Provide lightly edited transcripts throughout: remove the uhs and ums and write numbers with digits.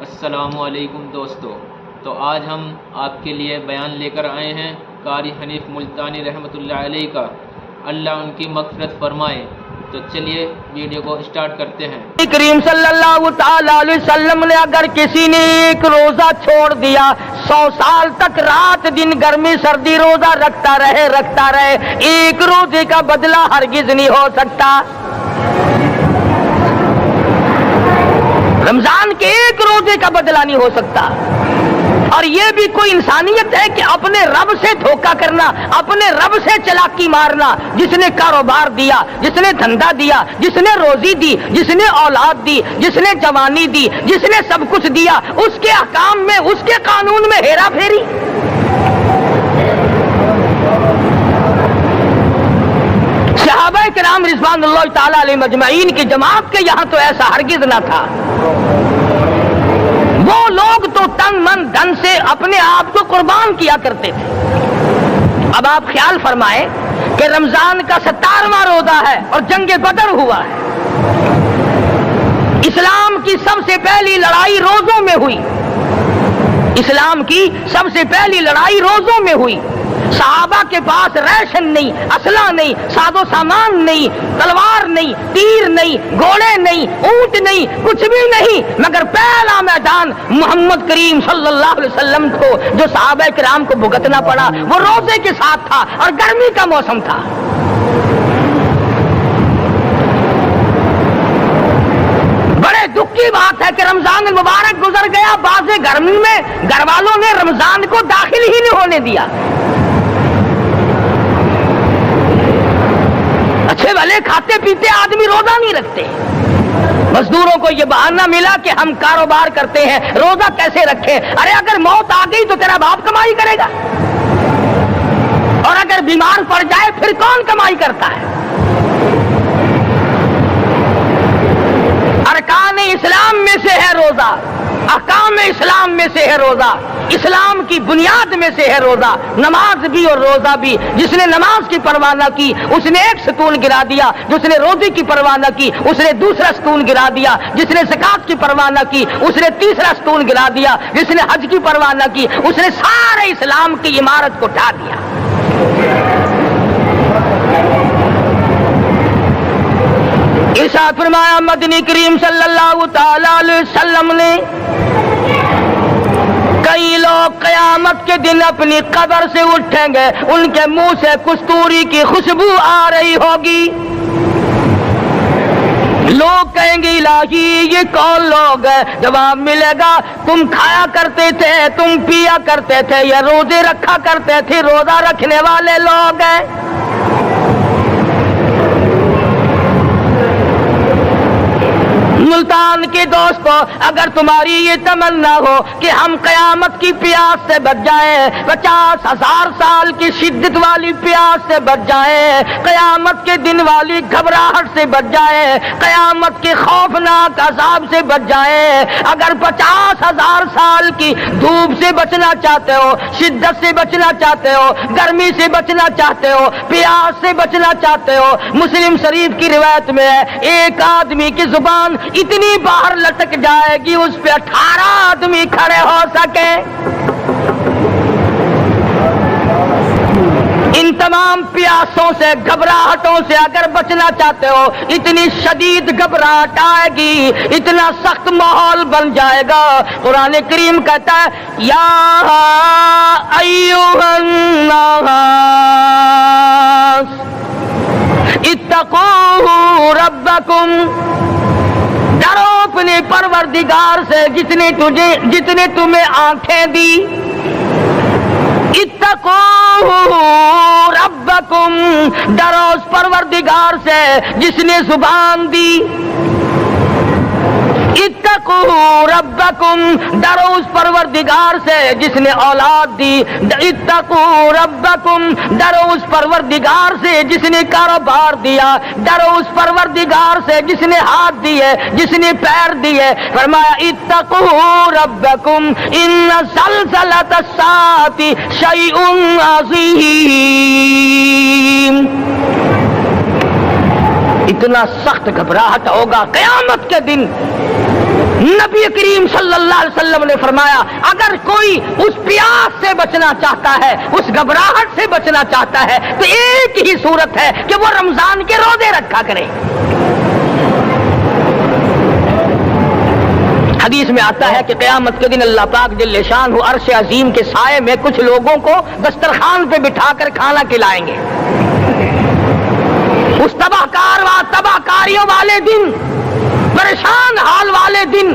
السلام علیکم دوستو، تو آج ہم آپ کے لیے بیان لے کر آئے ہیں قاری حنیف ملتانی رحمۃ اللہ علیہ کا، اللہ ان کی مغفرت فرمائے۔ تو چلیے ویڈیو کو اسٹارٹ کرتے ہیں۔ کریم صلی اللہ تعالی علیہ وسلم نے اگر کسی نے ایک روزہ چھوڑ دیا 100 سال تک رات دن گرمی سردی روزہ رکھتا رہے ایک روزے کا بدلہ ہرگز نہیں ہو سکتا۔ رمضان کے ایک روزے کا بدلہ نہیں ہو سکتا۔ اور یہ بھی کوئی انسانیت ہے کہ اپنے رب سے دھوکہ کرنا، اپنے رب سے چلاکی مارنا؟ جس نے کاروبار دیا، جس نے دھندا دیا، جس نے روزی دی، جس نے اولاد دی، جس نے جوانی دی، جس نے سب کچھ دیا، اس کے احکام میں، اس کے قانون میں ہیرا پھیری۔ صحابہ کرام رضوان اللہ تعالی علیہ مجمعین کی جماعت کے یہاں تو ایسا ہرگز نہ تھا۔ وہ لوگ تو تن من دھن سے اپنے آپ کو قربان کیا کرتے تھے۔ اب آپ خیال فرمائیں کہ رمضان کا 17واں روزہ ہے اور جنگ بدر ہوا ہے۔ اسلام کی سب سے پہلی لڑائی روزوں میں ہوئی، اسلام کی سب سے پہلی لڑائی روزوں میں ہوئی۔ صحابہ کے پاس ریشن نہیں، اسلحہ نہیں، ساز و سامان نہیں، تلوار نہیں، تیر نہیں، گھوڑے نہیں، اونٹ نہیں، کچھ بھی نہیں، مگر پہلا میدان محمد کریم صلی اللہ علیہ وسلم کو جو صحابہ کرام کو بھگتنا پڑا وہ روزے کے ساتھ تھا اور گرمی کا موسم تھا۔ بڑے دکھ کی بات ہے کہ رمضان المبارک گزر گیا، بعض گرمی میں گھر والوں نے رمضان کو داخل ہی نہیں ہونے دیا۔ اچھے بھلے کھاتے پیتے آدمی روزہ نہیں رکھتے۔ مزدوروں کو یہ بہانہ ملا کہ ہم کاروبار کرتے ہیں، روزہ کیسے رکھیں؟ ارے اگر موت آ گئی تو تیرا باپ کمائی کرے گا، اور اگر بیمار پڑ جائے پھر کون کمائی کرتا ہے؟ ارکان اسلام میں سے ہے روزہ، احکام اسلام میں سے ہے روزہ، اسلام کی بنیاد میں سے ہے روزہ۔ نماز بھی اور روزہ بھی۔ جس نے نماز کی پرواہ نہ کی اس نے ایک ستون گرا دیا، جس نے روزے کی پرواہ نہ کی اس نے دوسرا ستون گرا دیا، جس نے زکات کی پرواہ نہ کی اس نے تیسرا ستون گرا دیا، جس نے حج کی پرواہ نہ کی اس نے سارے اسلام کی عمارت کو ڈھا دیا۔ ارشاد فرمایا مدنی کریم صلی اللہ تعالی علیہ وسلم نے، کئی لوگ قیامت کے دن اپنی قبر سے اٹھیں گے، ان کے منہ سے کستوری کی خوشبو آ رہی ہوگی۔ لوگ کہیں گے الہی یہ کون لوگ ہیں؟ جواب ملے گا تم کھایا کرتے تھے، تم پیا کرتے تھے، یا روزے رکھا کرتے تھے، روزہ رکھنے والے لوگ ہیں۔ ملتان کے دوستو، اگر تمہاری یہ تمنا ہو کہ ہم قیامت کی پیاس سے بچ جائیں، 50,000 سال کی شدت والی پیاس سے بچ جائیں، قیامت کے دن والی گھبراہٹ سے بچ جائیں، قیامت کے خوفناک عذاب سے بچ جائیں، اگر 50,000 سال کی دھوپ سے بچنا چاہتے ہو، شدت سے بچنا چاہتے ہو، گرمی سے بچنا چاہتے ہو، پیاس سے بچنا چاہتے ہو، مسلم شریف کی روایت میں ہے ایک آدمی کی زبان اتنی باہر لٹک جائے گی اس پہ 18 آدمی کھڑے ہو سکے۔ ان تمام پیاسوں سے، گھبراہٹوں سے اگر بچنا چاہتے ہو، اتنی شدید گھبراہٹ آئے گی، اتنا سخت ماحول بن جائے گا۔ قرآن کریم کہتا ہے یا ایھا الناس اتقوا ربکم، ڈرو اپنے پروردگار سے جس نے تمہیں آنکھیں دی۔ اتقوا ربکم، ڈرو اس پروردگار سے جس نے زبان دی۔ اتقوا ربکم، ڈرو اس پروردگار سے جس نے اولاد دی۔ اتقوا ربکم، ڈرو اس پروردگار سے جس نے کاروبار دیا۔ ڈرو اس پروردگار سے جس نے ہاتھ دیے، جس نے پیر دیے۔ فرمایا اتقوا ربکم ان زلزلۃ الساعۃ شیء عظیم، اتنا سخت گھبراہٹ ہوگا قیامت کے دن نبی کریم صلی اللہ علیہ وسلم نے فرمایا اگر کوئی اس پیاس سے بچنا چاہتا ہے، اس گھبراہٹ سے بچنا چاہتا ہے، تو ایک ہی صورت ہے کہ وہ رمضان کے روزے رکھا کرے۔ حدیث میں آتا ہے کہ قیامت کے دن اللہ پاک جل شان عرش عظیم کے سائے میں کچھ لوگوں کو دسترخوان پہ بٹھا کر کھانا کھلائیں گے۔ اس تباہ کاریوں والے دن، پریشان حال والے دن،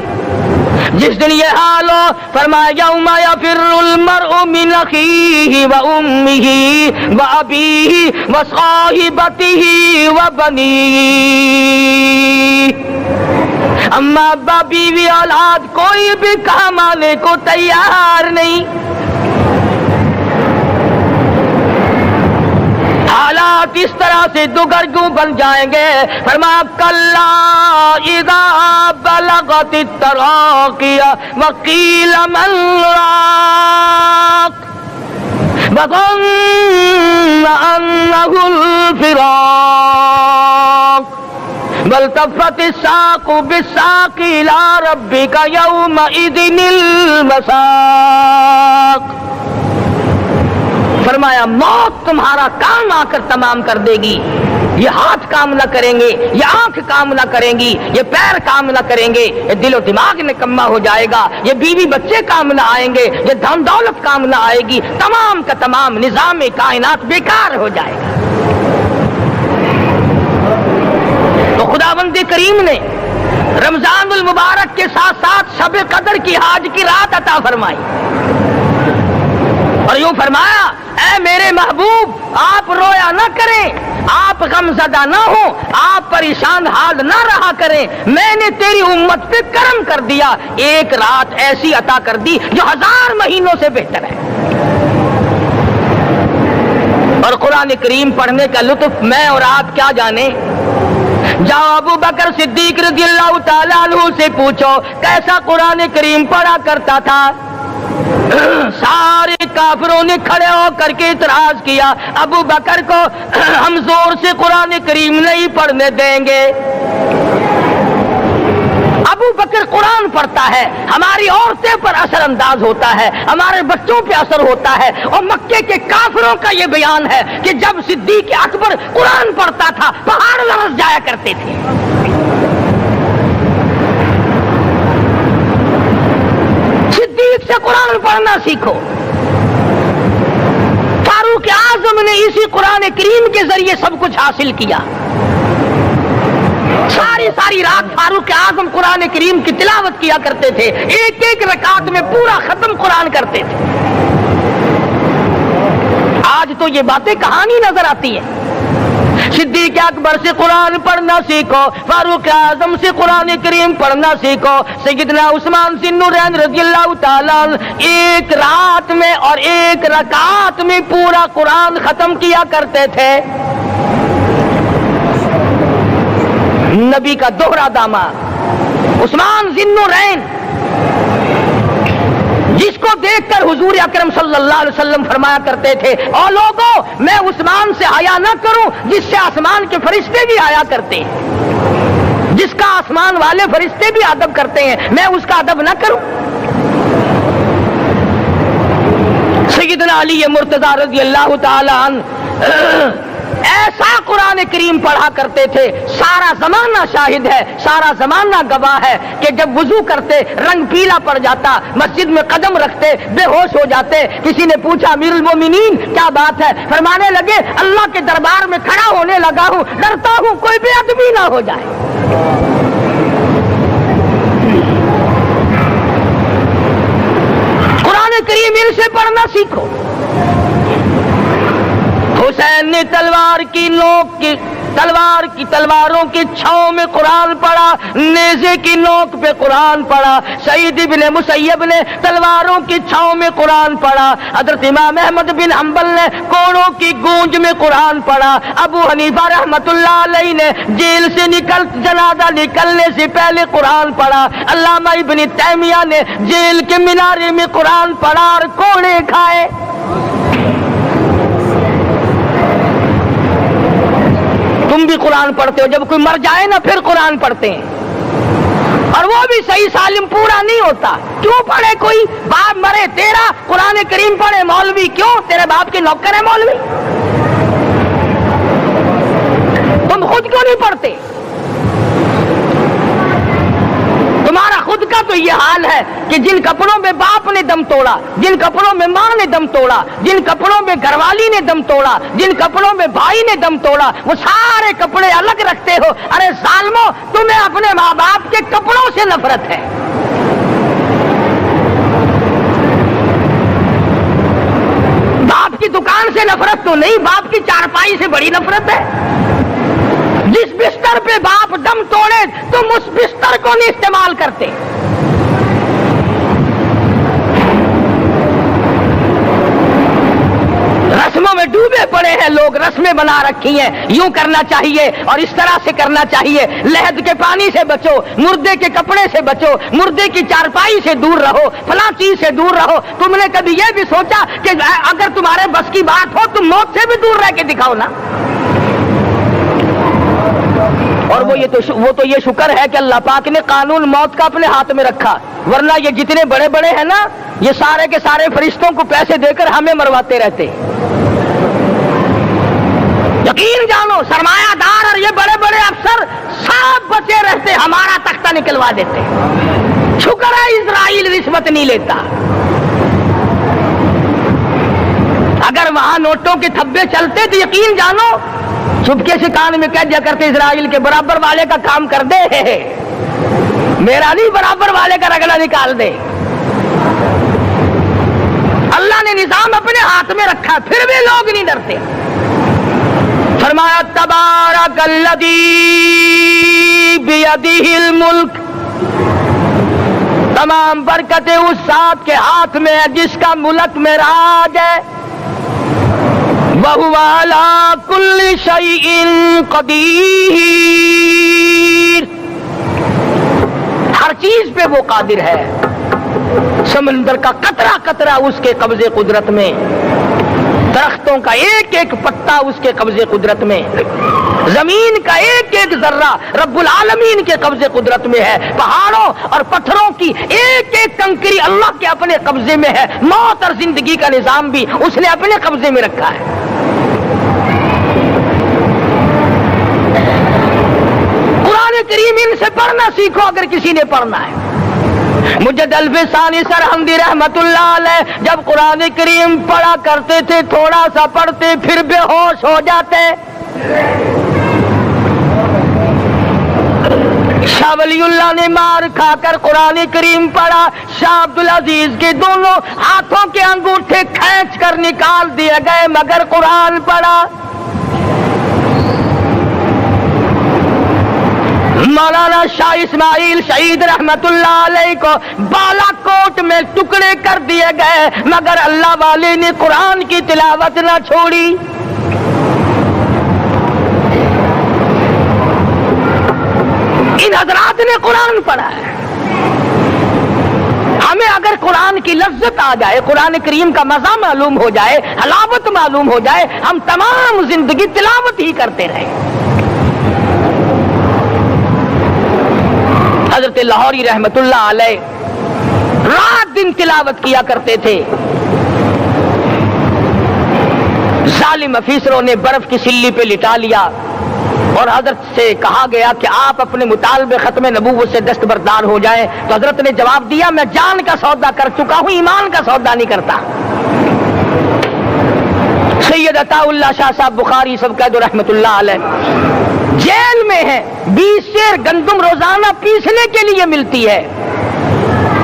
جس دن یہ حال ہو، فرمایا یوم یفر المرء من اخیہ و امہ و ابیہ و صاحبتہ و بنیہ، اما ابا بیوی اولاد کوئی بھی کام آنے کو تیار نہیں۔ حالات اس طرح سے دگرگوں بن جائیں گے۔ فرمایا کلا اذا بلغت التراقی وقیل من راق وظن انہ الفراق والتفت الساق بالساق الى ربک یومئذ المساق۔ فرمایا موت تمہارا کام آ کر تمام کر دے گی۔ یہ ہاتھ کام نہ کریں گے، یہ آنکھ کام نہ کریں گی، یہ پیر کام نہ کریں گے، یہ دل و دماغ نکما ہو جائے گا، یہ بیوی بچے کام نہ آئیں گے، یہ دھن دولت کام نہ آئے گی، تمام کا تمام نظام کائنات بیکار ہو جائے گا۔ تو خداوند کریم نے رمضان المبارک کے ساتھ ساتھ شب قدر کی حاج کی رات عطا فرمائی اور یوں فرمایا اے میرے محبوب آپ رویا نہ کریں، آپ غم زدہ نہ ہوں، آپ پریشان حال نہ رہا کریں، میں نے تیری امت پہ کرم کر دیا، ایک رات ایسی عطا کر دی جو 1000 مہینوں سے بہتر ہے۔ اور قرآن کریم پڑھنے کا لطف میں اور آپ کیا جانے۔ جاؤ ابو بکر صدیق رضی اللہ تعالیٰ عنہ سے پوچھو کیسا قرآن کریم پڑھا کرتا تھا۔ سارے کافروں نے کھڑے ہو کر کے اعتراض کیا ابو بکر کو ہم زور سے قرآن کریم نہیں پڑھنے دیں گے۔ ابو بکر قرآن پڑھتا ہے، ہماری عورتیں پر اثر انداز ہوتا ہے، ہمارے بچوں پہ اثر ہوتا ہے، اور مکے کے کافروں کا یہ بیان ہے کہ جب صدیق اکبر قرآن پڑھتا تھا پہاڑ لرز جایا کرتے تھے۔ صدیق سے قرآن پڑھنا سیکھو۔ فاروق اعظم نے اسی قرآن کریم کے ذریعے سب کچھ حاصل کیا۔ ساری رات فاروق اعظم قرآن کریم کی تلاوت کیا کرتے تھے، ایک ایک رکعت میں پورا ختم قرآن کرتے تھے۔ آج تو یہ باتیں کہانی نظر آتی ہیں۔ صدیق اکبر سے قرآن پڑھنا سیکھو، فاروق اعظم سے قرآن کریم پڑھنا سیکھو۔ سیدنا عثمان ذی النورین رضی اللہ تعالیٰ ایک رات میں اور ایک رکعت میں پورا قرآن ختم کیا کرتے تھے۔ نبی کا دوہرا داماد عثمان ذی النورین، جس کو دیکھ کر حضور اکرم صلی اللہ علیہ وسلم فرمایا کرتے تھے اور لوگوں میں عثمان سے حیا نہ کروں جس سے آسمان کے فرشتے بھی حیا کرتے ہیں، جس کا آسمان والے فرشتے بھی ادب کرتے ہیں، میں اس کا ادب نہ کروں۔ سیدنا علی مرتضی رضی اللہ تعالی عنہ ایسا قرآن کریم پڑھا کرتے تھے، سارا زمانہ شاہد ہے، سارا زمانہ گواہ ہے کہ جب وضو کرتے رنگ پیلا پڑ جاتا، مسجد میں قدم رکھتے بے ہوش ہو جاتے۔ کسی نے پوچھا امیر المومنین کیا بات ہے؟ فرمانے لگے اللہ کے دربار میں کھڑا ہونے لگا ہوں، ڈرتا ہوں کوئی بے ادبی نہ ہو جائے۔ قرآن کریم ان سے پڑھنا سیکھو۔ حسین نے تلواروں کی چھاؤں میں قرآن پڑھا، نیزے کی نوک پہ قرآن پڑھا۔ سعید بن مسیب نے تلواروں کی چھاؤں میں قرآن پڑھا۔ حضرت امام احمد بن حنبل نے کوڑوں کی گونج میں قرآن پڑھا۔ ابو حنیفہ رحمت اللہ علیہ نے جیل سے جنازہ نکلنے سے پہلے قرآن پڑھا۔ علامہ ابن تیمیہ نے جیل کے مینارے میں قرآن پڑھا اور کوڑے کھائے۔ تم بھی قرآن پڑھتے ہو، جب کوئی مر جائے نا پھر قرآن پڑھتے ہیں۔ اور وہ بھی صحیح سالم پورا نہیں ہوتا. کیوں پڑھے کوئی؟ باپ مرے تیرا قرآن کریم پڑھے مولوی. کیوں؟ تیرے باپ کے نوکر ہے مولوی. تم خود کیوں نہیں پڑھتے؟ تمہارا خود کا تو یہ حال ہے کہ جن کپڑوں میں باپ نے دم توڑا، جن کپڑوں میں ماں نے دم توڑا، جن کپڑوں میں گھر والی نے دم توڑا، جن کپڑوں میں بھائی نے دم توڑا، وہ سارے کپڑے الگ رکھتے ہو. ارے ظالمو، تمہیں اپنے ماں باپ کے کپڑوں سے نفرت ہے. باپ کی دکان سے نفرت تو نہیں، باپ کی چارپائی سے بڑی نفرت ہے. جس بستر پہ باپ دم توڑے تم اس بستر کو نہیں استعمال کرتے. رسموں میں ڈوبے پڑے ہیں لوگ، رسمیں بنا رکھی ہیں، یوں کرنا چاہیے اور اس طرح سے کرنا چاہیے. لہد کے پانی سے بچو، مردے کے کپڑے سے بچو، مردے کی چارپائی سے دور رہو، فلاں چیز سے دور رہو. تم نے کبھی یہ بھی سوچا کہ اگر تمہارے بس کی بات ہو تم موت سے بھی دور رہ کے دکھاؤ نا. اور وہ تو یہ شکر ہے کہ اللہ پاک نے قانون موت کا اپنے ہاتھ میں رکھا، ورنہ یہ جتنے بڑے بڑے ہیں نا، یہ سارے کے سارے فرشتوں کو پیسے دے کر ہمیں مرواتے رہتے. یقین جانو، سرمایہ دار اور یہ بڑے بڑے افسر سب بچے رہتے، ہمارا تختہ نکلوا دیتے. شکر ہے اسرائیل رشوت نہیں لیتا. اگر وہاں نوٹوں کے تھبے چلتے تو یقین جانو چپکے سے کان میں کہہ دیا کرتے اسرائیل کے برابر والے کا کام کر دے، میرا نہیں، برابر والے کا رگڑا نکال دے. اللہ نے نظام اپنے ہاتھ میں رکھا، پھر بھی لوگ نہیں ڈرتے. فرمایا تبارک الذی بیدہ الملک، تمام برکتیں اس ذات کے ہاتھ میں ہے جس کا ملک میں راج ہے. وَهُوَ عَلَىٰ كُلِّ شَيْءٍ قَدِيرٌ، ہر چیز پہ وہ قادر ہے. سمندر کا قطرہ قطرہ اس کے قبضے قدرت میں، درختوں کا ایک ایک پتا اس کے قبضے قدرت میں، زمین کا ایک ایک ذرہ رب العالمین کے قبضے قدرت میں ہے. پہاڑوں اور پتھروں کی ایک ایک کنکری اللہ کے اپنے قبضے میں ہے. موت اور زندگی کا نظام بھی اس نے اپنے قبضے میں رکھا ہے. قرآن کریم ان سے پڑھنا سیکھو اگر کسی نے پڑھنا ہے. مجد الفی ثانی سرہندی رحمت اللہ علیہ جب قرآن کریم پڑھا کرتے تھے تھوڑا سا پڑھتے پھر بے ہوش ہو جاتے. شاہ ولی اللہ نے مار کھا کر قرآن کریم پڑھا. شاہ عبدالعزیز کے دونوں ہاتھوں کے انگوٹھے کھینچ کر نکال دیے گئے مگر قرآن پڑھا. مولانا شاہ اسماعیل شہید رحمت اللہ علیہ کو بالا کوٹ میں ٹکڑے کر دیے گئے مگر اللہ والے نے قرآن کی تلاوت نہ چھوڑی. ان حضرات نے قرآن پڑھا ہے. ہمیں اگر قرآن کی لذت آ جائے، قرآن کریم کا مزہ معلوم ہو جائے، حلاوت معلوم ہو جائے، ہم تمام زندگی تلاوت ہی کرتے رہیں. حضرت لاہوری رحمت اللہ علیہ رات دن تلاوت کیا کرتے تھے. ظالم افیسروں نے برف کی سلی پہ لٹا لیا اور حضرت سے کہا گیا کہ آپ اپنے مطالبے ختم نبوت سے دستبردار ہو جائیں. تو حضرت نے جواب دیا میں جان کا سودا کر چکا ہوں، ایمان کا سودا نہیں کرتا. سید عطا اللہ شاہ صاحب بخاری سب کہہ دو رحمت اللہ علیہ جیل میں ہے. 20 سیر گندم روزانہ پیسنے کے لیے ملتی ہے.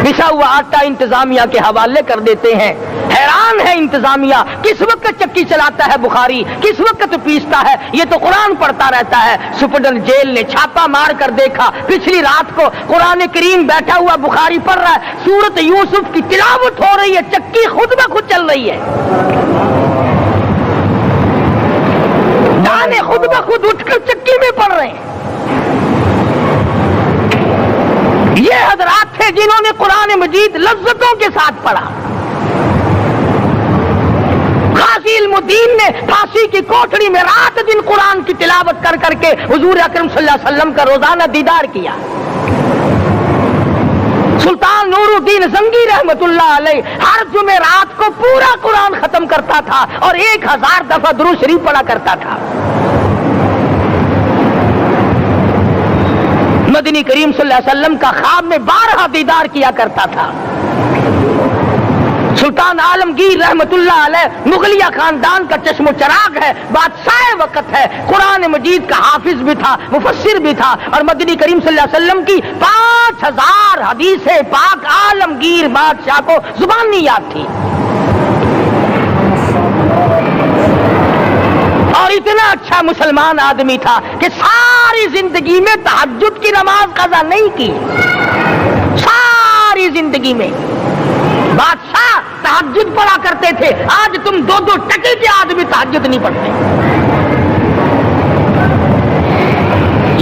پسا ہوا آٹا انتظامیہ کے حوالے کر دیتے ہیں. حیران ہے انتظامیہ، کس وقت چکی چلاتا ہے بخاری، کس وقت پیستا ہے، یہ تو قرآن پڑھتا رہتا ہے. سپرڈن جیل نے چھاپا مار کر دیکھا، پچھلی رات کو قرآن کریم بیٹھا ہوا بخاری پڑھ رہا ہے، سورت یوسف کی تلاوت ہو رہی ہے، چکی خود بخود چل رہی ہے، دانے خود بخود اٹھ کر چکی میں پڑھ رہے ہیں. یہ حضرات تھے جنہوں نے قرآن مجید لذتوں کے ساتھ پڑھا. غازی علم الدین نے پھانسی کی کوٹڑی میں رات دن قرآن کی تلاوت کر کر کے حضور اکرم صلی اللہ علیہ وسلم کا روزانہ دیدار کیا. سلطان نور الدین زنگی رحمت اللہ علیہ ہر جمعرات کو پورا قرآن ختم کرتا تھا اور 1000 دفعہ درود شریف پڑھا کرتا تھا۔ مدنی کریم صلی اللہ علیہ وسلم کا خواب میں 12 دیدار کیا کرتا تھا۔ سلطان عالمگیر رحمت اللہ علیہ مغلیہ خاندان کا چشم و چراغ ہے، بادشاہ وقت ہے، قرآن مجید کا حافظ بھی تھا، مفسر بھی تھا، اور مدنی کریم صلی اللہ علیہ وسلم کی 5000 حدیث پاک عالمگیر بادشاہ کو زبانی یاد تھی۔ اور اتنا اچھا مسلمان آدمی تھا کہ ساری زندگی میں تہجد کی نماز قضا نہیں کی، ساری زندگی میں۔ بادشاہ تہجد پڑھا کرتے تھے، آج تم 2 ٹکے کے آدمی تہجد نہیں پڑھتے۔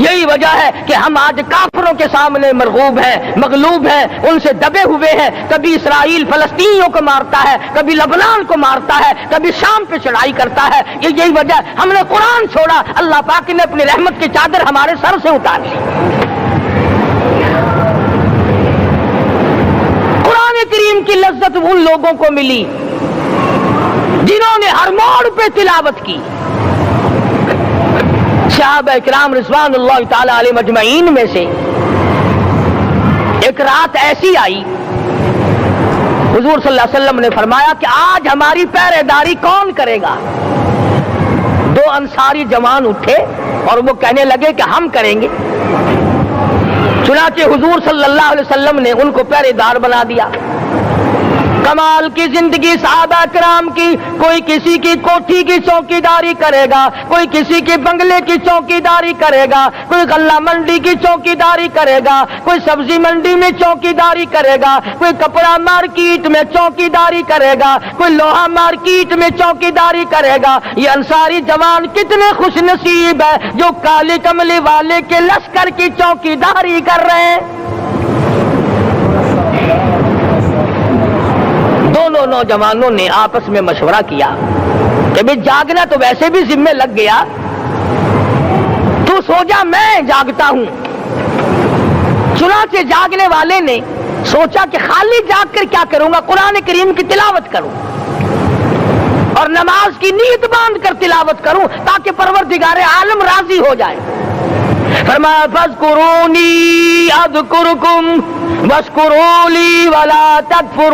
یہی وجہ ہے کہ ہم آج کافروں کے سامنے مرغوب ہیں، مغلوب ہیں، ان سے دبے ہوئے ہیں۔ کبھی اسرائیل فلسطینیوں کو مارتا ہے، کبھی لبنان کو مارتا ہے، کبھی شام پہ چڑھائی کرتا ہے۔ یہی وجہ، ہم نے قرآن چھوڑا، اللہ پاک نے اپنی رحمت کی چادر ہمارے سر سے اتار لی۔ کریم کی لذت ان لوگوں کو ملی جنہوں نے ہر موڑ پہ تلاوت کی۔ صحابہ کرام رضوان اللہ تعالی علیہ مجمعین میں سے ایک رات ایسی آئی، حضور صلی اللہ علیہ وسلم نے فرمایا کہ آج ہماری پہرے داری کون کرے گا؟ 2 انصاری جوان اٹھے اور وہ کہنے لگے کہ ہم کریں گے۔ چنانچہ حضور صلی اللہ علیہ وسلم نے ان کو پہرے دار بنا دیا۔ کمال کی زندگی صحابہ کرام کی، کوئی کسی کی کوٹھی کی چوکی داری کرے گا، کوئی کسی کے بنگلے کی چوکی داری کرے گا، کوئی غلہ منڈی کی چوکی داری کرے گا، کوئی سبزی منڈی میں چوکی داری کرے گا، کوئی کپڑا مارکیٹ میں چوکی داری کرے گا، کوئی لوہا مارکیٹ میں چوکی داری کرے گا۔ یہ انصاری جوان کتنے خوش نصیب ہے جو کالے کملے والے کے لشکر کی چوکی داری کر رہے ہیں۔ دونوں نوجوانوں نے آپس میں مشورہ کیا کہ بھئی جاگنا تو ویسے بھی ذمہ لگ گیا، تو سو جا، میں جاگتا ہوں۔ چنانچہ جاگنے والے نے سوچا کہ خالی جاگ کر کیا کروں گا، قرآن کریم کی تلاوت کروں اور نماز کی نیت باندھ کر تلاوت کروں تاکہ پروردگار عالم راضی ہو جائے۔ فرمایا فاذکرونی اذکرکم واشکروا لی ولا تکفرون،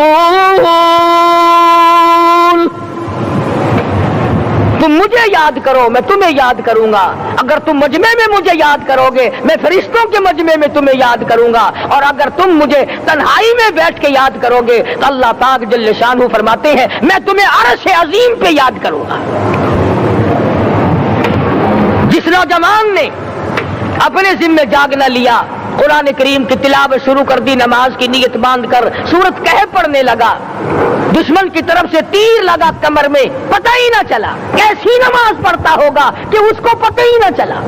تم مجھے یاد کرو میں تمہیں یاد کروں گا، اگر تم مجمع میں مجھے یاد کرو گے میں فرشتوں کے مجمع میں تمہیں یاد کروں گا، اور اگر تم مجھے تنہائی میں بیٹھ کے یاد کرو گے تو اللہ پاک جل شانہ فرماتے ہیں میں تمہیں عرش عظیم پہ یاد کروں گا۔ جس نوجوان نے اپنے ذمہ جاگنا لیا، قرآن کریم کی تلاوت شروع کر دی، نماز کی نیت باندھ کر سورت کہف پڑھنے لگا، دشمن کی طرف سے تیر لگا کمر میں، پتہ ہی نہ چلا کیسی نماز پڑھتا ہوگا کہ اس کو پتہ ہی نہ چلا۔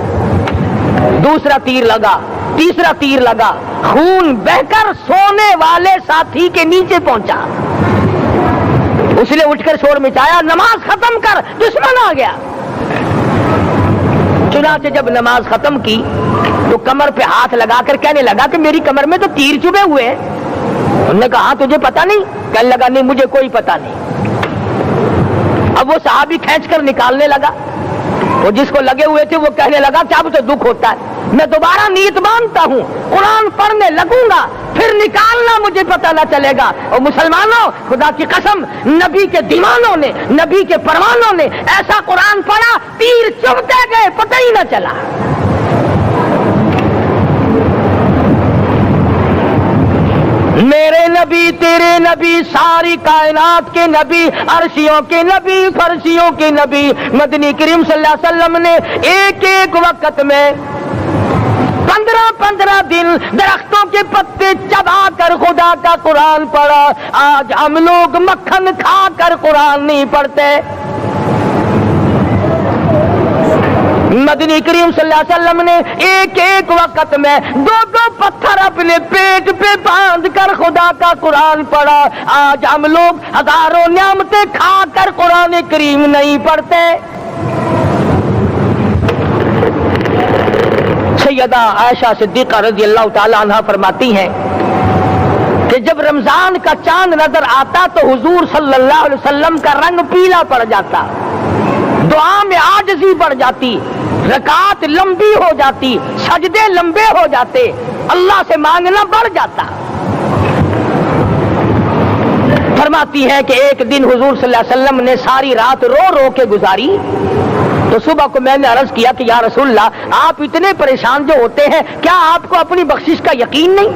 دوسرا تیر لگا، تیسرا تیر لگا، خون بہ کر سونے والے ساتھی کے نیچے پہنچا۔ اس نے اٹھ کر شور مچایا، نماز ختم کر، دشمن آ گیا۔ چنانچہ جب نماز ختم کی تو کمر پہ ہاتھ لگا کر کہنے لگا کہ میری کمر میں تو تیر چبھے ہوئے ہیں۔ انہوں نے کہا تجھے پتا نہیں؟ کہنے لگا نہیں مجھے کوئی پتا نہیں۔ اب وہ صحابی کھینچ کر نکالنے لگا، وہ جس کو لگے ہوئے تھے وہ کہنے لگا کہ اب تو دکھ ہوتا ہے، میں دوبارہ نیت باندھتا ہوں، قرآن پڑھنے لگوں گا، پھر نکالنا مجھے پتہ نہ چلے گا۔ اور مسلمانوں خدا کی قسم، نبی کے دیوانوں نے، نبی کے پروانوں نے ایسا قرآن پڑھا تیر چبھتے گئے، پتہ ہی نہ چلا۔ میرے نبی، تیرے نبی، ساری کائنات کے نبی، عرشیوں کے نبی، فرشیوں کے نبی، مدنی کریم صلی اللہ علیہ وسلم نے ایک ایک وقت میں 15 دن درختوں کے پتے چبا کر خدا کا قرآن پڑھا۔ آج ہم لوگ مکھن کھا کر قرآن نہیں پڑھتے۔ مدنی کریم صلی اللہ علیہ وسلم نے ایک ایک وقت میں 2 پتھر اپنے پیٹ پہ باندھ کر خدا کا قرآن پڑھا۔ آج ہم لوگ ہزاروں نعمتیں کھا کر قرآن کریم نہیں پڑھتے۔ سیدہ عائشہ صدیقہ رضی اللہ تعالی عنہا فرماتی ہیں کہ جب رمضان کا چاند نظر آتا تو حضور صلی اللہ علیہ وسلم کا رنگ پیلا پڑ جاتا، دعا میں عاجزی بڑھ جاتی، رکعات لمبی ہو جاتی، سجدے لمبے ہو جاتے، اللہ سے مانگنا بڑھ جاتا۔ فرماتی ہے کہ ایک دن حضور صلی اللہ علیہ وسلم نے ساری رات رو رو کے گزاری، تو صبح کو میں نے عرض کیا کہ یا رسول اللہ، آپ اتنے پریشان جو ہوتے ہیں، کیا آپ کو اپنی بخشش کا یقین نہیں؟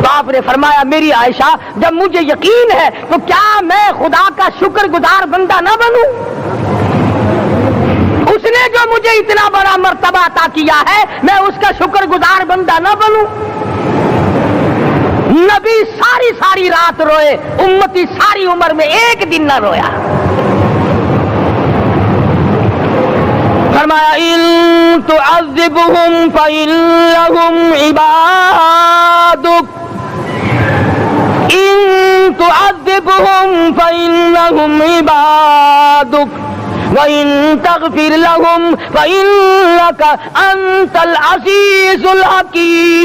تو آپ نے فرمایا میری عائشہ، جب مجھے یقین ہے تو کیا میں خدا کا شکر گزار بندہ نہ بنوں؟ اس نے جو مجھے اتنا بڑا مرتبہ عطا کیا ہے، میں اس کا شکر گزار بندہ نہ بنوں؟ نبی ساری رات روئے، امتی ساری عمر میں ایک دن نہ رویا۔ فرمایا ان تعذبهم فإنهم عبادك، ان تعذبهم فإنهم عبادك وَإِن تَغْفِرْ لَهُمْ فَإِنَّكَ أَنْتَ الْعَزِيزُ الْحَكِيمُ۔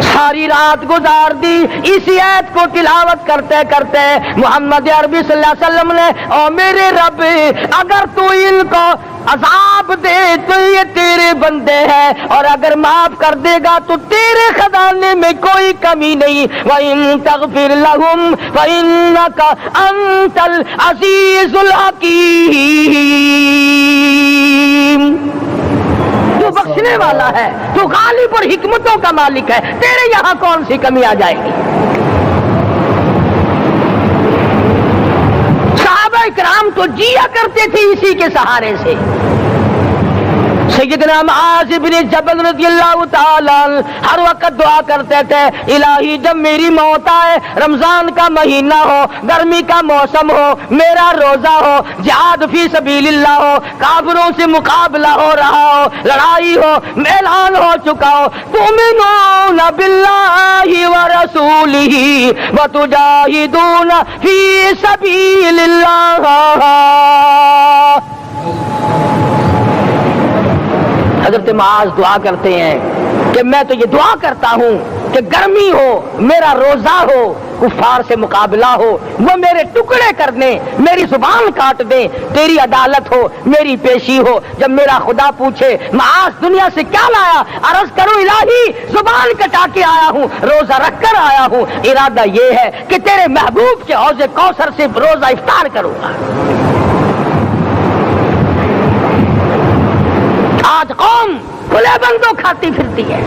ساری رات گزار دی اسی آیت کو تلاوت کرتے کرتے محمد عربی صلی اللہ علیہ وسلم نے، او میرے رب، اگر تو ان کو عذاب دے تو یہ تیرے بندے ہیں، اور اگر معاف کر دے گا تو تیرے خزانے میں کوئی کمی نہیں۔ وَإِن تَغْفِرْ لَهُمْ فَإِنَّكَ أَنْتَ الْعَزِيزُ الْحَكِيمُ۔ تو بخشنے والا ہے، تو غالب اور حکمتوں کا مالک ہے، تیرے یہاں کون سی کمی آ جائے گی؟ صحابہ کرام تو جیا کرتے تھے اسی کے سہارے سے۔ سیدنا معاذ بن جبل رضی اللہ تعالی عنہ ہر وقت دعا کرتے تھے، الہی جب میری موت آئے، رمضان کا مہینہ ہو، گرمی کا موسم ہو، میرا روزہ ہو، جہاد فی سبیل اللہ ہو، کافروں سے مقابلہ ہو رہا ہو، لڑائی ہو، اعلان ہو چکا ہو، تؤمنون باللہ ورسولہ وتجاہدون فی سبیل اللہ۔ حضرت معاذ دعا کرتے ہیں کہ میں تو یہ دعا کرتا ہوں کہ گرمی ہو، میرا روزہ ہو، کفار سے مقابلہ ہو، وہ میرے ٹکڑے کر دیں، میری زبان کاٹ دیں، تیری عدالت ہو، میری پیشی ہو۔ جب میرا خدا پوچھے معاذ دنیا سے کیا لایا، عرض کرو الہی زبان کٹا کے آیا ہوں، روزہ رکھ کر آیا ہوں، ارادہ یہ ہے کہ تیرے محبوب کے حوض کوثر سے روزہ افطار کروں گا۔ آج قوم کھلے بندوں کھاتی پھرتی ہے،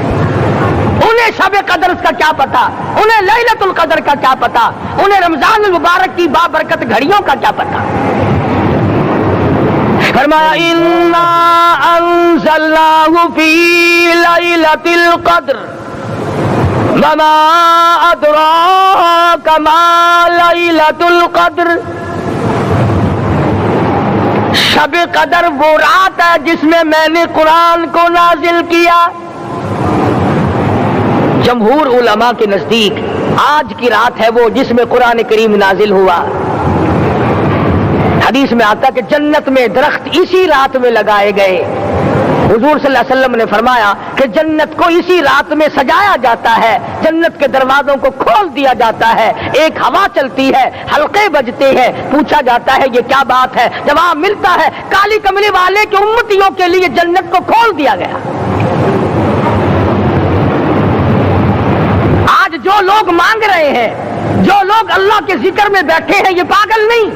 انہیں شب قدر کا کیا پتا، انہیں لیلۃ القدر کا کیا پتا، انہیں رمضان المبارک کی بابرکت گھڑیوں کا کیا پتا۔ فرمایا انا انزلناہ فی لیلۃ القدر وما ادراک ما لیلۃ القدر۔ شب قدر وہ رات ہے جس میں میں نے قرآن کو نازل کیا۔ جمہور علماء کے نزدیک آج کی رات ہے وہ جس میں قرآن کریم نازل ہوا۔ حدیث میں آتا کہ جنت میں درخت اسی رات میں لگائے گئے۔ حضور صلی اللہ علیہ وسلم نے فرمایا کہ جنت کو اسی رات میں سجایا جاتا ہے، جنت کے دروازوں کو کھول دیا جاتا ہے، ایک ہوا چلتی ہے، حلقے بجتے ہیں، پوچھا جاتا ہے یہ کیا بات ہے، جواب ملتا ہے کالی کملی والے کے امتیوں کے لیے جنت کو کھول دیا گیا۔ آج جو لوگ مانگ رہے ہیں، جو لوگ اللہ کے ذکر میں بیٹھے ہیں، یہ پاگل نہیں،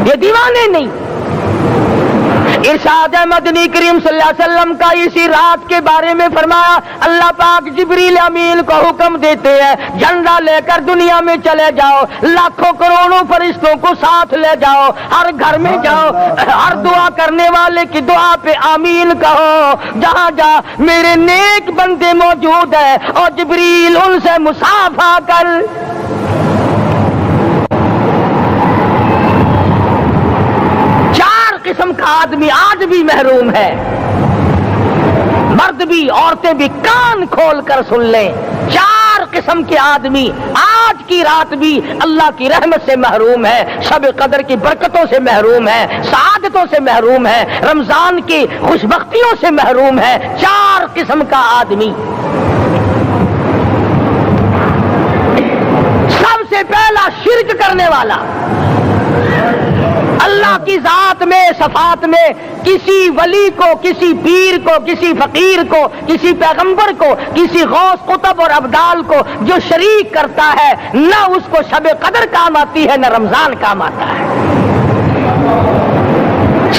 یہ دیوانے نہیں۔ ارشاد مدنی کریم صلی اللہ علیہ وسلم کا اسی رات کے بارے میں فرمایا، اللہ پاک جبریل امین کو حکم دیتے ہیں جھنڈا لے کر دنیا میں چلے جاؤ، لاکھوں کروڑوں فرشتوں کو ساتھ لے جاؤ، ہر گھر میں جاؤ، ہر دعا کرنے والے کی دعا پہ آمین کہو، جہاں جا میرے نیک بندے موجود ہیں، اور جبریل ان سے مصافحہ کر۔ قسم کا آدمی آج بھی محروم ہے، مرد بھی عورتیں بھی کان کھول کر سن لیں، چار قسم کے آدمی آج کی رات بھی اللہ کی رحمت سے محروم ہے، شب قدر کی برکتوں سے محروم ہے، سعادتوں سے محروم ہے، رمضان کی خوشبختیوں سے محروم ہے۔ چار قسم کا آدمی کرنے والا، اللہ کی ذات میں صفات میں کسی ولی کو، کسی پیر کو، کسی فقیر کو، کسی پیغمبر کو، کسی غوث قطب اور ابدال کو جو شریک کرتا ہے، نہ اس کو شب قدر کام آتی ہے، نہ رمضان کام آتا ہے۔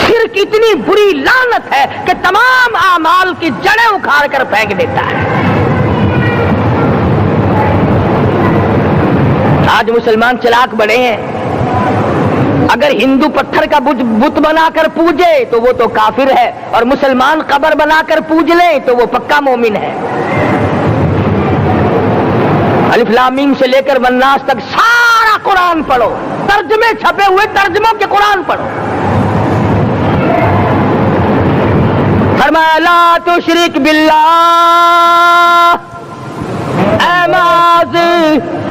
شرک اتنی بری لعنت ہے کہ تمام اعمال کی جڑیں اکھاڑ کر پھینک دیتا ہے۔ آج مسلمان چلاک بڑے ہیں، اگر ہندو پتھر کا بت بنا کر پوجے تو وہ تو کافر ہے، اور مسلمان قبر بنا کر پوج لیں تو وہ پکا مومن ہے۔ الف لام میم سے لے کر والناس تک سارا قرآن پڑھو، ترجمے چھپے ہوئے ترجموں کے قرآن پڑھو۔ فرمایا لا تشرک باللہ، اے معاذ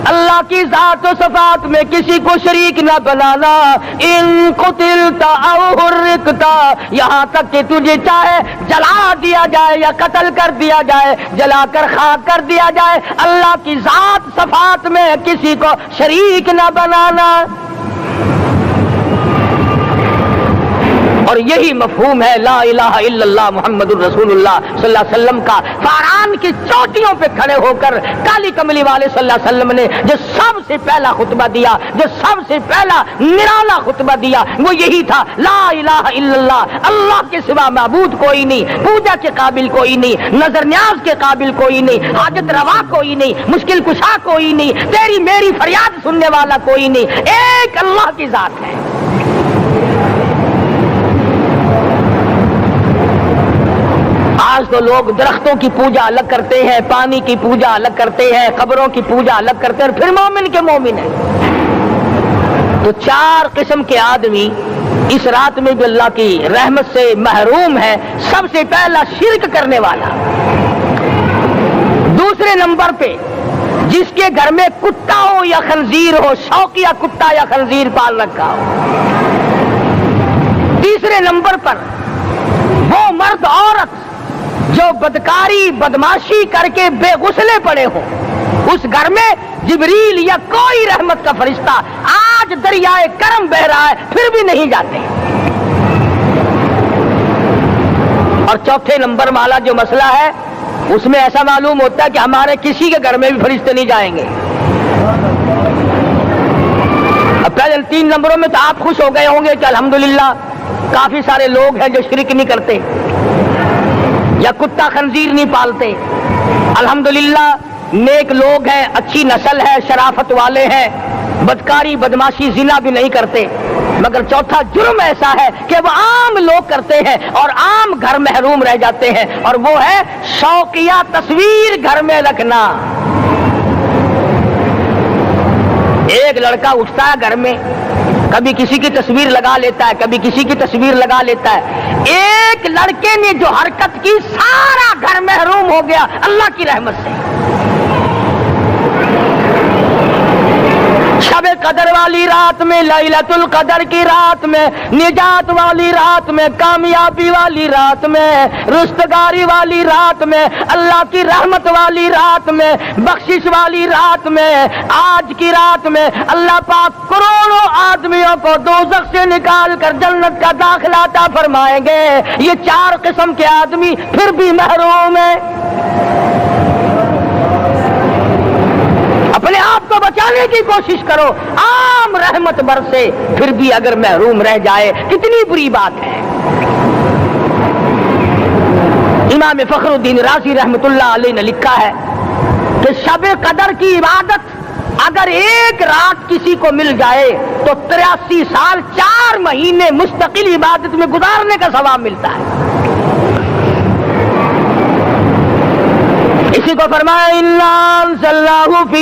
اللہ کی ذات و صفات میں کسی کو شریک نہ بنانا۔ ان قتلتا او حرقتا، یہاں تک کہ تجھے چاہے جلا دیا جائے یا قتل کر دیا جائے، جلا کر خاک کر دیا جائے، اللہ کی ذات صفات میں کسی کو شریک نہ بنانا۔ اور یہی مفہوم ہے لا الہ الا اللہ محمد الرسول اللہ صلی اللہ علیہ وسلم کا۔ فاران کی چوٹیوں پہ کھڑے ہو کر کالی کملی والے صلی اللہ علیہ وسلم نے جو سب سے پہلا خطبہ دیا، جو سب سے پہلا نرالا خطبہ دیا، وہ یہی تھا لا الہ الا اللہ، اللہ کے سوا معبود کوئی نہیں، پوجا کے قابل کوئی نہیں، نظر نیاز کے قابل کوئی نہیں، حاجت روا کوئی نہیں، مشکل کشا کوئی نہیں، تیری میری فریاد سننے والا کوئی نہیں، ایک اللہ کی ذات ہے۔ آج تو لوگ درختوں کی پوجا الگ کرتے ہیں، پانی کی پوجا الگ کرتے ہیں، قبروں کی پوجا الگ کرتے ہیں، اور پھر مومن کے مومن ہیں۔ تو چار قسم کے آدمی اس رات میں بھی اللہ کی رحمت سے محروم ہے۔ سب سے پہلا شرک کرنے والا، دوسرے نمبر پہ جس کے گھر میں کتا ہو یا خنزیر ہو، شوقیہ کتا یا خنزیر پال رکھا ہو، تیسرے نمبر پر وہ مرد عورت جو بدکاری بدماشی کر کے بے غسلے پڑے ہوں، اس گھر میں جبریل یا کوئی رحمت کا فرشتہ آج دریائے کرم بہ رہا ہے پھر بھی نہیں جاتے۔ اور چوتھے نمبر والا جو مسئلہ ہے اس میں ایسا معلوم ہوتا ہے کہ ہمارے کسی کے گھر میں بھی فرشتے نہیں جائیں گے۔ اب پہلے 3 نمبروں میں تو آپ خوش ہو گئے ہوں گے کہ الحمدللہ کافی سارے لوگ ہیں جو شرک نہیں کرتے یا کتا خنزیر نہیں پالتے، الحمدللہ نیک لوگ ہیں، اچھی نسل ہے، شرافت والے ہیں، بدکاری بدماشی زنا بھی نہیں کرتے۔ مگر چوتھا جرم ایسا ہے کہ وہ عام لوگ کرتے ہیں اور عام گھر محروم رہ جاتے ہیں، اور وہ ہے شوقیہ تصویر گھر میں رکھنا۔ ایک لڑکا اٹھتا ہے گھر میں، کبھی کسی کی تصویر لگا لیتا ہے، کبھی کسی کی تصویر لگا لیتا ہے۔ ایک لڑکے نے جو حرکت کی سارا گھر محروم ہو گیا اللہ کی رحمت سے۔ شب قدر والی رات میں، لیلۃ القدر کی رات میں، نجات والی رات میں، کامیابی والی رات میں، رستگاری والی رات میں، اللہ کی رحمت والی رات میں، بخشش والی رات میں، آج کی رات میں اللہ پاک کروڑوں آدمیوں کو دوزخ سے نکال کر جنت کا داخلہ عطا فرمائیں گے۔ یہ 4 قسم کے آدمی پھر بھی محروم ہیں۔ اپنے آپ کو بچانے کی کوشش کرو، عام رحمت برسے پھر بھی اگر محروم رہ جائے کتنی بری بات ہے۔ امام فخر الدین رازی رحمت اللہ علیہ نے لکھا ہے کہ شب قدر کی عبادت اگر ایک رات کسی کو مل جائے تو 83 سال 4 مہینے مستقل عبادت میں گزارنے کا ثواب ملتا ہے۔ اسی کو فرمایا انا انزلناہ فی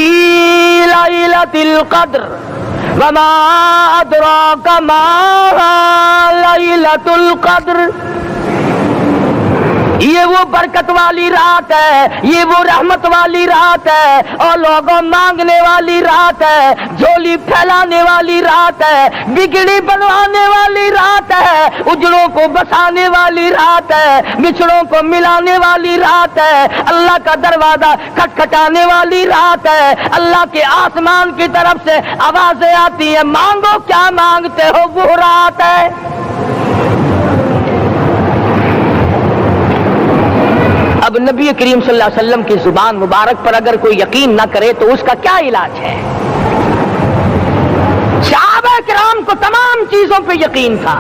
لیلۃ القدر وما ادراک ما لیلۃ القدر۔ یہ وہ برکت والی رات ہے، یہ وہ رحمت والی رات ہے، اور لوگوں مانگنے والی رات ہے، جھولی پھیلانے والی رات ہے، بگڑی بنوانے والی رات ہے، اجڑوں کو بسانے والی رات ہے، بچھڑوں کو ملانے والی رات ہے، اللہ کا دروازہ کھٹکھٹانے والی رات ہے، اللہ کے آسمان کی طرف سے آوازیں آتی ہیں، مانگو کیا مانگتے ہو، وہ رات ہے۔ اب نبی کریم صلی اللہ علیہ وسلم کی زبان مبارک پر اگر کوئی یقین نہ کرے تو اس کا کیا علاج ہے؟ صحابہ کرام کو تمام چیزوں پہ یقین تھا،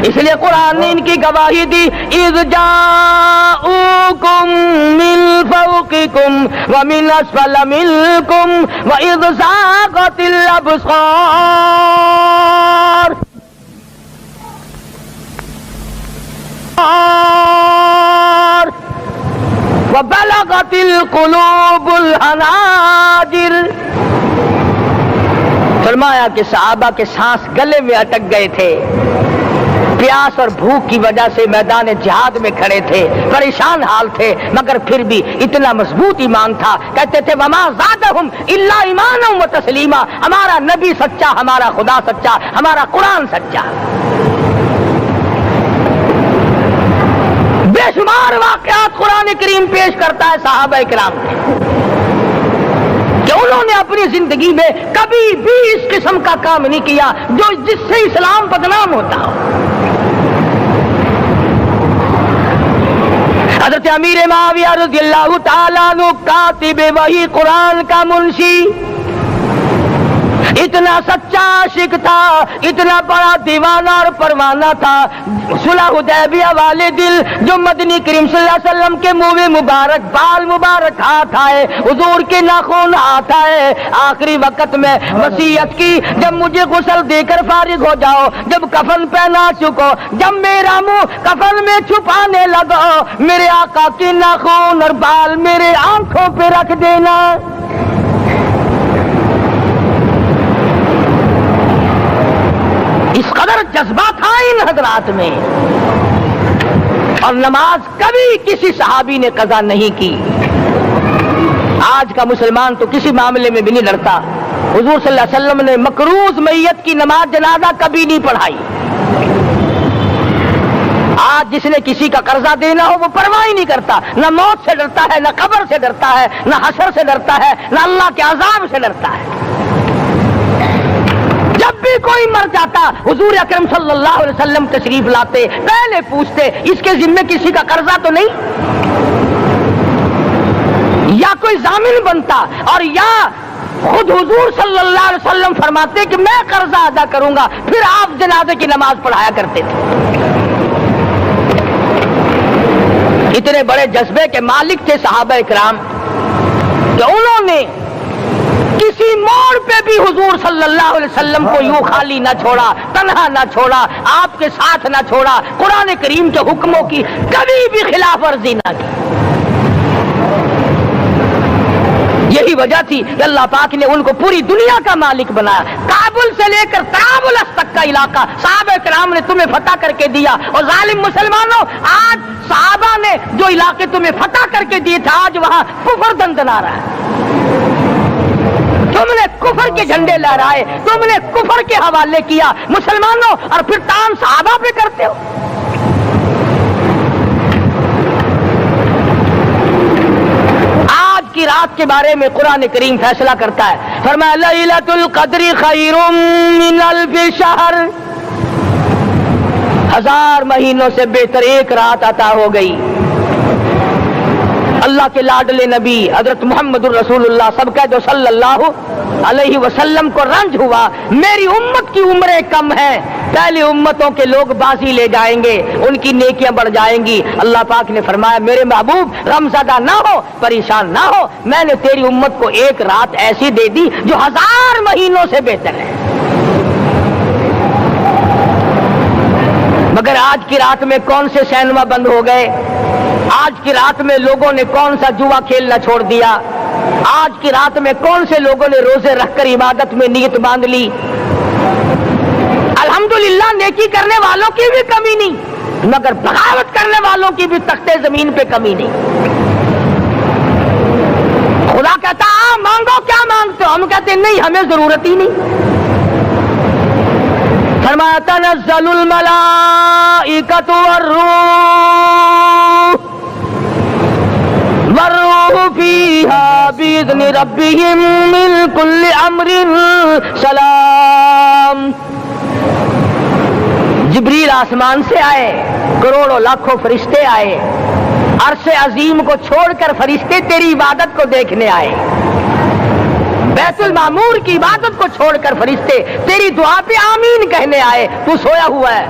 اس لیے قرآن نے ان کی گواہی دی، اذ جاءوکم من فوقکم ومن اسفل منکم واذ زاغت الابصار وبلغت القلوب الحناجر۔ فرمایا کہ صحابہ کے سانس گلے میں اٹک گئے تھے، پیاس اور بھوک کی وجہ سے میدان جہاد میں کھڑے تھے، پریشان حال تھے، مگر پھر بھی اتنا مضبوط ایمان تھا، کہتے تھے وما زادہم الا ایمانا و تسلیما، ہمارا نبی سچا، ہمارا خدا سچا، ہمارا قرآن سچا۔ بے شمار واقعات قرآن کریم پیش کرتا ہے صحابہ کرام کے کہ انہوں نے اپنی زندگی میں کبھی بھی اس قسم کا کام نہیں کیا جو جس سے اسلام بدنام ہوتا ہو۔ حضرت امیر معاویہ رضی اللہ تعالیٰ عنہ کاتب وحی قرآن کا منشی اتنا سچا عاشق تھا، اتنا بڑا دیوانہ اور پروانہ تھا، صلح حدیبیہ والے دل جو مدنی کریم صلی اللہ علیہ وسلم کے منہ مبارک بال مبارک ہاتھ آئے، حضور کے ناخن ہاتھ آئے، آخری وقت میں وصیت کی جب مجھے غسل دے کر فارغ ہو جاؤ، جب کفن پہنا چکو، جب میرا منہ کفن میں چھپانے لگو، میرے آقا کے ناخن اور بال میرے آنکھوں پہ رکھ دینا۔ اس قدر جذبہ تھا ان حضرات میں، اور نماز کبھی کسی صحابی نے قضا نہیں کی۔ آج کا مسلمان تو کسی معاملے میں بھی نہیں لڑتا، حضور صلی اللہ علیہ وسلم نے مقروض میت کی نماز جنازہ کبھی نہیں پڑھائی۔ آج جس نے کسی کا قرضہ دینا ہو وہ پرواہ ہی نہیں کرتا، نہ موت سے ڈرتا ہے، نہ قبر سے ڈرتا ہے، نہ حشر سے ڈرتا ہے، نہ اللہ کے عذاب سے ڈرتا ہے۔ جب بھی کوئی مر جاتا حضور اکرم صلی اللہ علیہ وسلم تشریف لاتے، پہلے پوچھتے اس کے ذمے کسی کا قرضہ تو نہیں، یا کوئی ضامن بنتا، اور یا خود حضور صلی اللہ علیہ وسلم فرماتے کہ میں قرضہ ادا کروں گا، پھر آپ جنازے کی نماز پڑھایا کرتے تھے۔ اتنے بڑے جذبے کے مالک تھے صحابہ کرام کہ انہوں نے کسی موڑ پہ بھی حضور صلی اللہ علیہ وسلم کو یوں خالی نہ چھوڑا، تنہا نہ چھوڑا، آپ کے ساتھ نہ چھوڑا، قرآن کریم کے حکموں کی کبھی بھی خلاف ورزی نہ کی۔ یہی وجہ تھی کہ اللہ پاک نے ان کو پوری دنیا کا مالک بنایا، کابل سے لے کر طرابلس تک کا علاقہ صحابہ کرام نے تمہیں فتح کر کے دیا۔ اور ظالم مسلمانوں، آج صحابہ نے جو علاقے تمہیں فتح کر کے دیے تھے، آج وہاں کفر دندنا رہا ہے۔ تم نے کفر کے جھنڈے لہرائے، تم نے کفر کے حوالے کیا مسلمانوں، اور پھر تان صحابہ پہ کرتے ہو۔ آج کی رات کے بارے میں قرآن کریم فیصلہ کرتا ہے، فرمایا لیلۃ القدر خیر من الف شہر، 1000 مہینوں سے بہتر ایک رات عطا ہو گئی۔ اللہ کے لاڈلے نبی حضرت محمد الرسول اللہ سب کہہ دو صلی اللہ علیہ وسلم کو رنج ہوا، میری امت کی عمریں کم ہیں، پہلی امتوں کے لوگ بازی لے جائیں گے، ان کی نیکیاں بڑھ جائیں گی۔ اللہ پاک نے فرمایا میرے محبوب غمزدہ نہ ہو، پریشان نہ ہو، میں نے تیری امت کو ایک رات ایسی دے دی جو 1000 مہینوں سے بہتر ہے۔ مگر آج کی رات میں کون سے سینما بند ہو گئے، آج کی رات میں لوگوں نے کون سا جوا کھیلنا چھوڑ دیا، آج کی رات میں کون سے لوگوں نے روزے رکھ کر عبادت میں نیت باندھ لی۔ الحمدللہ نیکی کرنے والوں کی بھی کمی نہیں، مگر بغاوت کرنے والوں کی بھی تختے زمین پہ کمی نہیں. خدا کہتا مانگو کیا مانگتے ہو؟ ہم کہتے ہیں نہیں ہمیں ضرورت ہی نہیں. فرمایا تنزل الملائکۃ والروح فیہا بإذن ربہم من کل امر سلام. جبریل آسمان سے آئے، کروڑوں لاکھوں فرشتے آئے، عرش عظیم کو چھوڑ کر فرشتے تیری عبادت کو دیکھنے آئے، بیت المعمور کی عبادت کو چھوڑ کر فرشتے تیری دعا پہ آمین کہنے آئے. تو سویا ہوا ہے،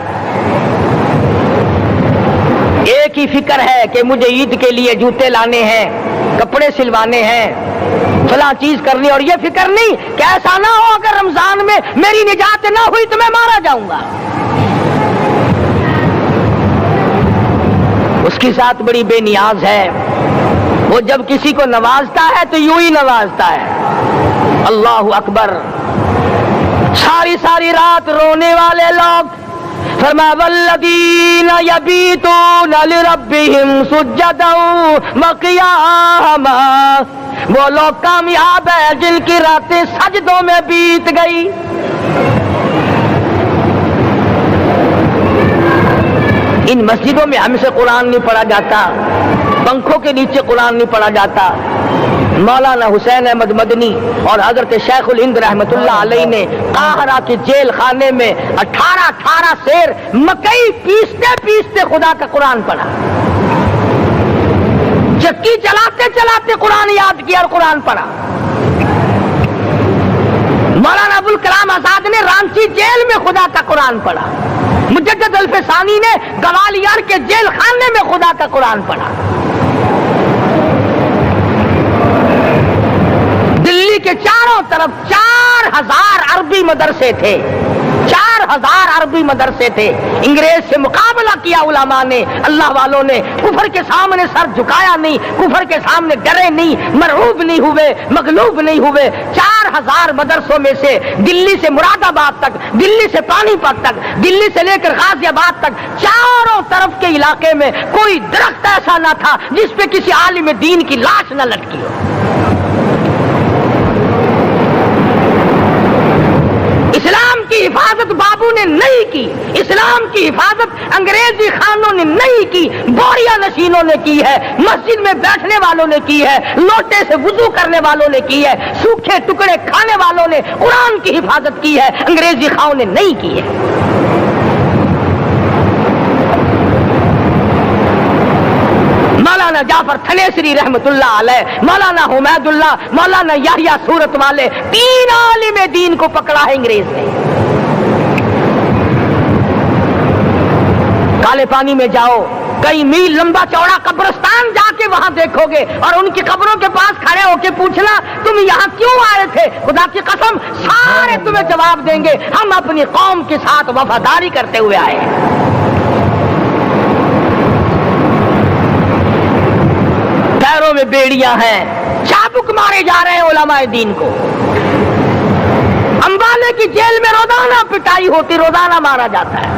ایک ہی فکر ہے کہ مجھے عید کے لیے جوتے لانے ہیں، کپڑے سلوانے ہیں، فلاں چیز کرنی، اور یہ فکر نہیں کہ ایسا نہ ہو اگر رمضان میں میری نجات نہ ہوئی تو میں مارا جاؤں گا. اس کی ذات بڑی بے نیاز ہے، وہ جب کسی کو نوازتا ہے تو یوں ہی نوازتا ہے. اللہ اکبر. ساری ساری رات رونے والے لوگ، فرمایا والذین یبیتون لربہم سجدا وقیاما، وہ لوگ کامیاب ہیں جن کی راتیں سجدوں میں بیت گئی. ان مسجدوں میں ہم سے قرآن نہیں پڑھا جاتا، پنکھوں کے نیچے قرآن نہیں پڑھا جاتا. مولانا حسین احمد مدنی اور حضرت شیخ الہند رحمت اللہ علیہ نے قاہرہ کے جیل خانے میں 18 سیر مکئی پیستے پیستے خدا کا قرآن پڑھا. چکی چلاتے چلاتے قرآن یاد کیا اور قرآن پڑھا. مولانا ابوالکلام آزاد نے رانچی جیل میں خدا کا قرآن پڑھا. مجدد الفسانی نے گوالیار کے جیل خانے میں خدا کا قرآن پڑھا. دلی کے چاروں طرف 4000 عربی مدرسے تھے، 4000 عربی مدرسے تھے. انگریز سے مقابلہ کیا علماء نے، اللہ والوں نے. کفر کے سامنے سر جھکایا نہیں، کفر کے سامنے ڈرے نہیں، مرعوب نہیں ہوئے، مغلوب نہیں ہوئے. 4000 مدرسوں میں سے دلی سے مراد آباد تک، دلی سے پانی پت تک، دلی سے لے کر غازی آباد تک، چاروں طرف کے علاقے میں کوئی درخت ایسا نہ تھا جس پہ کسی عالم دین کی لاش نہ لٹکی ہو. اسلام کی حفاظت بابو نے نہیں کی، اسلام کی حفاظت انگریزی خانوں نے نہیں کی، بوریا نشینوں نے کی ہے، مسجد میں بیٹھنے والوں نے کی ہے، لوٹے سے وضو کرنے والوں نے کی ہے، سوکھے ٹکڑے کھانے والوں نے قرآن کی حفاظت کی ہے، انگریزی خانوں نے نہیں کی ہے. مولانا جعفر تھنیسری رحمت اللہ علیہ، مولانا حمید اللہ، مولانا یحییٰ صورت والے، 3 عالم دین کو پکڑا ہے انگریز نے. کالے پانی میں جاؤ، کئی میل لمبا چوڑا قبرستان جا کے وہاں دیکھو گے اور ان کی قبروں کے پاس کھڑے ہو کے پوچھنا تم یہاں کیوں آئے تھے، خدا کی قسم سارے تمہیں جواب دیں گے ہم اپنی قوم کے ساتھ وفاداری کرتے ہوئے آئے. پیروں میں بیڑیاں ہیں، چابک مارے جا رہے ہیں علماء دین کو. امبالے کی جیل میں روزانہ پٹائی ہوتی، روزانہ مارا جاتا ہے.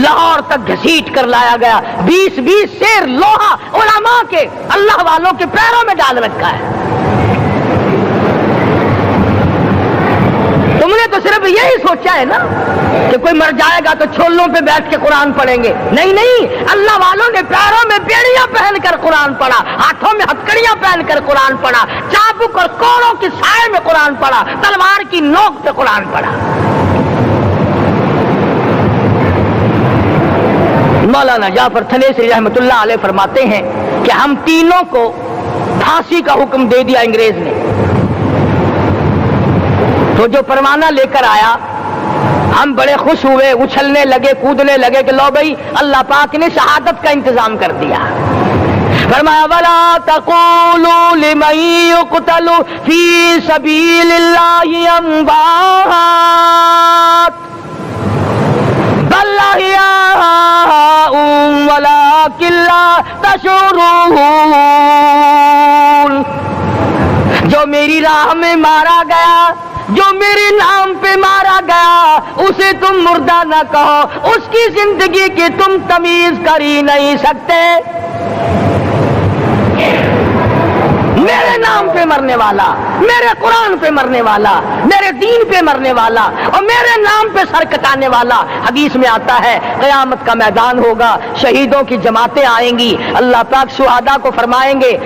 لاہور تک گھسیٹ کر لایا گیا، 20 سیر لوہا علماء کے، اللہ والوں کے پیروں میں ڈال رکھا ہے. تم نے تو صرف یہی سوچا ہے نا کہ کوئی مر جائے گا تو چھولوں پہ بیٹھ کے قرآن پڑھیں گے. نہیں نہیں، اللہ والوں نے پیروں میں بیڑیاں پہن کر قرآن پڑھا، ہاتھوں میں ہتکڑیاں پہن کر قرآن پڑھا، چابک اور کوڑوں کی سائے میں قرآن پڑھا، تلوار کی نوک پہ قرآن پڑھا. مولانا جعفر تھنیسری رحمت اللہ علیہ فرماتے ہیں کہ ہم تینوں کو پھانسی کا حکم دے دیا انگریز نے. تو جو پروانہ لے کر آیا ہم بڑے خوش ہوئے، اچھلنے لگے، کودنے لگے کہ لو بھائی اللہ پاک نے شہادت کا انتظام کر دیا. فرمایا وَلَا تَقُولُوا لِمَن يُقْتَلُ فِي سَبِيلِ اللَّهِ أَمْوَاتٌ بَلْ أَحْيَاءٌ وَلَٰكِن لَّا تَشْعُرُونَ. جو میری راہ میں مارا گیا جو میرے نام پہ مارا گیا اسے تم مردہ نہ کہو، اس کی زندگی کی تم تمیز کر ہی نہیں سکتے۔ میرے نام پہ مرنے والا، میرے قرآن پہ مرنے والا، میرے دین پہ مرنے والا اور میرے نام پہ سر کٹانے والا، حدیث میں آتا ہے قیامت کا میدان ہوگا، شہیدوں کی جماعتیں آئیں گی، اللہ پاک شہداء کو فرمائیں گے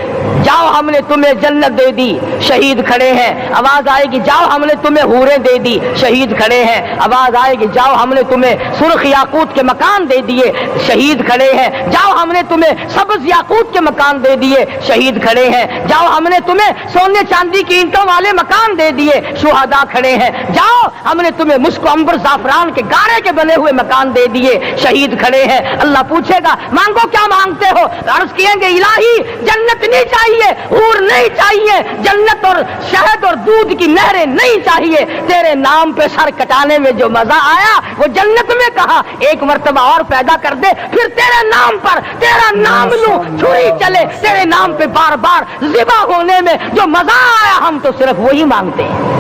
جاؤ ہم نے تمہیں جنت دے دی، شہید کھڑے ہیں، آواز آئے گی جاؤ ہم نے تمہیں حوریں دے دی، شہید کھڑے ہیں، آواز آئے گی جاؤ ہم نے تمہیں سرخ یاقوت کے مکان دے دیے، شہید کھڑے ہیں، جاؤ ہم نے تمہیں سبز یاقوت کے مکان دے دیے، شہید کھڑے ہیں، جاؤ ہم نے تمہیں سونے چاندی کی اینٹوں والے مکان دے دیے، شہداء کھڑے ہیں، جاؤ ہم نے تمہیں مشک و عنبر زعفران کے گارے کے بنے ہوئے مکان دے دیے، شہید کھڑے ہیں۔ اللہ پوچھے گا مانگو کیا مانگتے ہو؟ عرض کیے گے الہی جنت نہیں چاہیے، حور نہیں چاہیے، جنت اور شہد اور دودھ کی نہریں نہیں چاہیے، تیرے نام پہ سر کٹانے میں جو مزہ آیا وہ جنت میں کہا ایک مرتبہ اور پیدا کر دے، پھر تیرے نام پر تیرا نام لوں چھری چلے، تیرے نام پہ بار بار ذبح ہونے میں جو مزہ آیا ہم تو صرف وہی مانگتے ہیں۔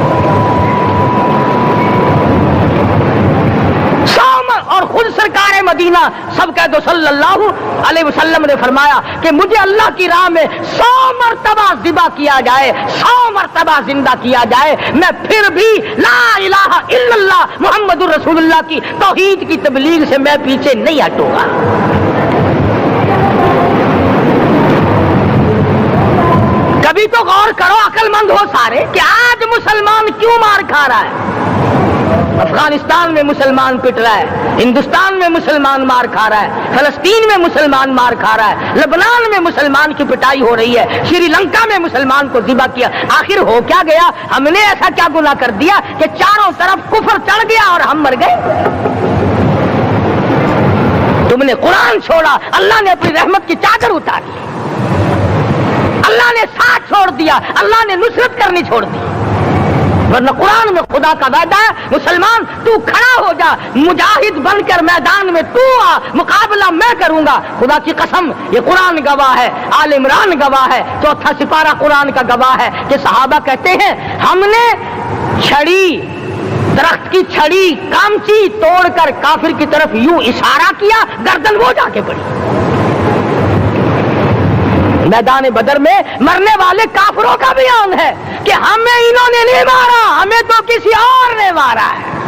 اور خود سرکار مدینہ سب کہہ دو صلی اللہ علیہ وسلم نے فرمایا کہ مجھے اللہ کی راہ میں 100 مرتبہ ذبح کیا جائے، 100 مرتبہ زندہ کیا جائے، میں پھر بھی لا الہ الا اللہ محمد الرسول اللہ کی توحید کی تبلیغ سے میں پیچھے نہیں ہٹوں گا۔ کبھی تو غور کرو عقل مند ہو سارے کہ آج مسلمان کیوں مار کھا رہا ہے؟ افغانستان میں مسلمان پٹ رہا ہے، ہندوستان میں مسلمان مار کھا رہا ہے، فلسطین میں مسلمان مار کھا رہا ہے، لبنان میں مسلمان کی پٹائی ہو رہی ہے، شری لنکا میں مسلمان کو ذبح کیا، آخر ہو کیا گیا؟ ہم نے ایسا کیا گناہ کر دیا کہ چاروں طرف کفر چڑھ گیا اور ہم مر گئے؟ تم نے قرآن چھوڑا، اللہ نے اپنی رحمت کی چادر اتاری، اللہ نے ساتھ چھوڑ دیا، اللہ نے نصرت کرنی چھوڑ دی، ورنہ قرآن میں خدا کا وعدہ ہے مسلمان تو کھڑا ہو جا، مجاہد بن کر میدان میں تو آ، مقابلہ میں کروں گا، خدا کی قسم یہ قرآن گواہ ہے، آل عمران گواہ ہے، چوتھا سپارہ قرآن کا گواہ ہے کہ صحابہ کہتے ہیں ہم نے چھڑی، درخت کی چھڑی کامچی توڑ کر کافر کی طرف یوں اشارہ کیا، گردن وہ جا کے پڑی۔ میدان بدر میں مرنے والے کافروں کا بیان ہے کہ ہمیں انہوں نے نہیں مارا، ہمیں تو کسی اور نے مارا ہے۔